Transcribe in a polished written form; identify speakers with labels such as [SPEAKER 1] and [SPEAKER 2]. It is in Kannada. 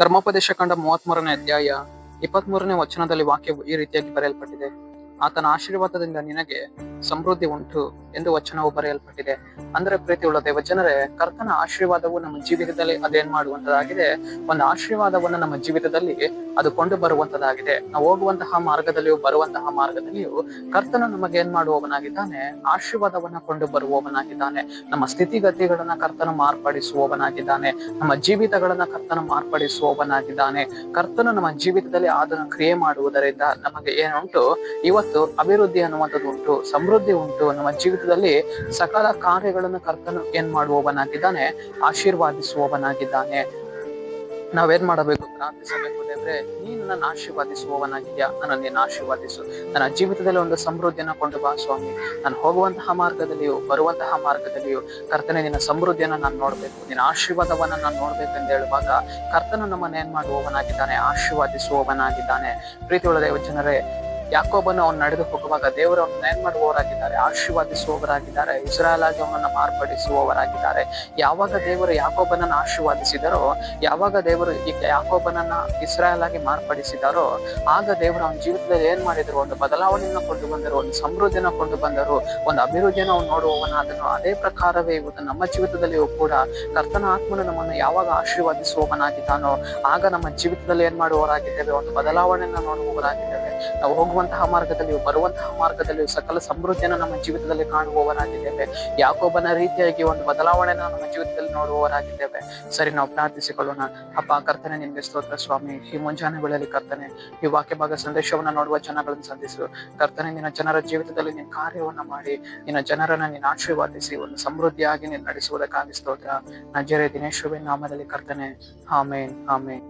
[SPEAKER 1] ಧರ್ಮೋಪದೇಶ ಕಂಡ 33ನೇ ಅಧ್ಯಾಯ 23ನೇ ವಚನದಲ್ಲಿ ವಾಕ್ಯವು ಈ ರೀತಿಯಾಗಿ ಬರೆಯಲ್ಪಟ್ಟಿದೆ. ಆತನ ಆಶೀರ್ವಾದದಿಂದ ನಿನಗೆ ಸಮೃದ್ಧಿ ಉಂಟು ಎಂದು ವಚನವು ಬರೆಯಲ್ಪಟ್ಟಿದೆ. ಅಂದ್ರೆ ಪ್ರೀತಿಯುಳ್ಳ ದೇವಜನರೇ, ಕರ್ತನ ಆಶೀರ್ವಾದವು ನಮ್ಮ ಜೀವಿತದಲ್ಲಿ ಅದೇನ್ ಮಾಡುವಂತದಾಗಿದೆ, ಒಂದು ಆಶೀರ್ವಾದವನ್ನು ನಮ್ಮ ಜೀವಿತದಲ್ಲಿ ಅದು ಕೊಂಡು ಬರುವಂತದಾಗಿದೆ. ನಾವು ಹೋಗುವಂತಹ ಮಾರ್ಗದಲ್ಲಿಯೂ ಬರುವಂತಹ ಮಾರ್ಗದಲ್ಲಿಯೂ ಕರ್ತನ ನಮಗೆ ಏನ್ ಮಾಡುವವನಾಗಿದ್ದಾನೆ, ಆಶೀರ್ವಾದವನ್ನ ಕೊಂಡು ಬರುವವನಾಗಿದ್ದಾನೆ. ನಮ್ಮ ಸ್ಥಿತಿಗತಿಗಳನ್ನ ಕರ್ತನ ಮಾರ್ಪಡಿಸುವವನಾಗಿದ್ದಾನೆ. ನಮ್ಮ ಜೀವಿತಗಳನ್ನ ಕರ್ತನ ಮಾರ್ಪಡಿಸುವವನಾಗಿದ್ದಾನೆ. ಕರ್ತನು ನಮ್ಮ ಜೀವಿತದಲ್ಲಿ ಅದನ್ನು ಕ್ರಿಯೆ ಮಾಡುವುದರಿಂದ ನಮಗೆ ಏನುಂಟು, ಇವತ್ತು ಅಭಿವೃದ್ಧಿ ಅನ್ನುವಂಥದ್ದು ಉಂಟು, ಸಮೃದ್ಧಿ ಉಂಟು. ನಮ್ಮ ಜೀವಿತದಲ್ಲಿ ಸಕಲ ಕಾರ್ಯಗಳನ್ನು ಕರ್ತನು ಏನ್ ಮಾಡುವವನಾಗಿದ್ದಾನೆ, ಆಶೀರ್ವಾದಿಸುವವನಾಗಿದ್ದಾನೆ. ನಾವೇನ್ ಮಾಡಬೇಕು, ಪ್ರಾರ್ಥಿಸಬೇಕು. ದೇವ್ರೆ, ನೀನು ನನ್ನ ಆಶೀರ್ವಾದಿಸುವವನಾಗಿದ್ಯಾ, ನನ್ನ ನೀನು ಆಶೀರ್ವಾದಿಸು. ನನ್ನ ಜೀವಿತದಲ್ಲಿ ಒಂದು ಸಮೃದ್ಧಿಯನ್ನ ಕೊಂಡು ಬಾ ಸ್ವಾಮಿ. ನಾನು ಹೋಗುವಂತಹ ಮಾರ್ಗದಲ್ಲಿಯೂ ಬರುವಂತಹ ಮಾರ್ಗದಲ್ಲಿಯೂ ಕರ್ತನೆ ನಿನ್ನ ಸಮೃದ್ಧಿಯನ್ನ ನಾನು ನೋಡ್ಬೇಕು, ನಿನ್ನ ಆಶೀರ್ವಾದವನ್ನ ನಾನು ನೋಡ್ಬೇಕಂತ ಹೇಳುವಾಗ ಕರ್ತನು ನಮ್ಮನ್ನ ಏನ್ ಮಾಡುವವನಾಗಿದ್ದಾನೆ, ಆಶೀರ್ವಾದಿಸುವವನಾಗಿದ್ದಾನೆ. ಪ್ರೀತಿಯುಳ್ಳ ದೇವಜನರೇ, ಯಾಕೋಬನು ಅವನು ನಡೆದು ಹೋಗುವಾಗ ದೇವರು ಅವನನ್ನ ಏನ್ ಮಾಡುವವರಾಗಿದ್ದಾರೆ, ಆಶೀರ್ವಾದಿಸುವವರಾಗಿದ್ದಾರೆ. ಇಸ್ರಾಯೇಲ್ ಆಗಿ ಅವನನ್ನ ಮಾರ್ಪಡಿಸುವವರಾಗಿದ್ದಾರೆ. ಯಾವಾಗ ದೇವರು ಯಾಕೋಬನನ್ನ ಆಶೀರ್ವಾದಿಸಿದರೋ, ಯಾವಾಗ ದೇವರು ಈ ಯಾಕೋಬನನ್ನ ಇಸ್ರಾಯೇಲ್ ಆಗಿ ಮಾರ್ಪಡಿಸಿದಾರೋ, ಆಗ ದೇವರು ಅವನ ಜೀವಿತದಲ್ಲಿ ಏನ್ ಮಾಡಿದ್ರು, ಒಂದು ಬದಲಾವಣೆಯನ್ನ ಕೊಂಡು ಬಂದರು, ಒಂದು ಸಮೃದ್ಧಿಯನ್ನ ಕೊಂಡು ಬಂದರು, ಒಂದು ಅಭಿವೃದ್ಧಿಯನ್ನು ಅವನು ನೋಡುವವನಾದನು. ಅದೇ ಪ್ರಕಾರವೇ ಇವತ್ತು ನಮ್ಮ ಜೀವಿತದಲ್ಲಿಯೂ ಕೂಡ ಕರ್ತನ ಆತ್ಮನು ನಮ್ಮನ್ನು ಯಾವಾಗ ಆಶೀರ್ವಾದಿಸುವವನಾಗಿದ್ದಾನೋ, ಆಗ ನಮ್ಮ ಜೀವಿತದಲ್ಲಿ ಏನ್ ಮಾಡುವವರಾಗಿದ್ದೇವೆ, ಒಂದು ಬದಲಾವಣೆಯನ್ನ ನೋಡುವವರಾಗಿದ್ದೇವೆ. ನಾವು ಹೋಗುವಂತಹ ಮಾರ್ಗದಲ್ಲಿಯೂ ಬರುವಂತಹ ಮಾರ್ಗದಲ್ಲಿಯೂ ಸಕಲ ಸಮೃದ್ಧಿಯನ್ನು ನಮ್ಮ ಜೀವಿತದಲ್ಲಿ ಕಾಣುವವರಾಗಿದ್ದೇವೆ. ಯಾಕೋಬನ ರೀತಿಯಾಗಿ ಒಂದು ಬದಲಾವಣೆಯನ್ನು ನಮ್ಮ ಜೀವಿತದಲ್ಲಿ ನೋಡುವವರಾಗಿದ್ದೇವೆ. ಸರಿ, ನಾವು ಪ್ರಾರ್ಥಿಸಿಕೊಳ್ಳೋಣ. ಅಪ್ಪ ಕರ್ತನೆ, ನಿನ್ಗೆ ಸ್ತೋತ್ರ ಸ್ವಾಮಿ. ಈ ಮುಂಜಾನೆ ವೇಳೆಯಲ್ಲಿ ಕರ್ತನೆ, ಈ ವಾಕ್ಯ ಭಾಗ ಸಂದೇಶವನ್ನ ನೋಡುವ ಜನಗಳನ್ನು ಸಂಧಿಸು ಕರ್ತನೆ. ನಿನ್ನ ಜನರ ಜೀವಿತದಲ್ಲಿ ನಿನ್ನ ಕಾರ್ಯವನ್ನ ಮಾಡಿ, ನಿನ್ನ ಜನರನ್ನ ನೀನು ಆಶೀರ್ವಾದಿಸಿ ಒಂದು ಸಮೃದ್ಧಿಯಾಗಿ ನೀನು ನಡೆಸುವುದಕ್ಕಾಗಿ ಸ್ತೋತ್ರ. ನಜರೇತಿನ ಯೇಸುವಿನ ನಾಮದಲ್ಲಿ ಕರ್ತನೆ, ಆಮೇನ್, ಆಮೇನ್.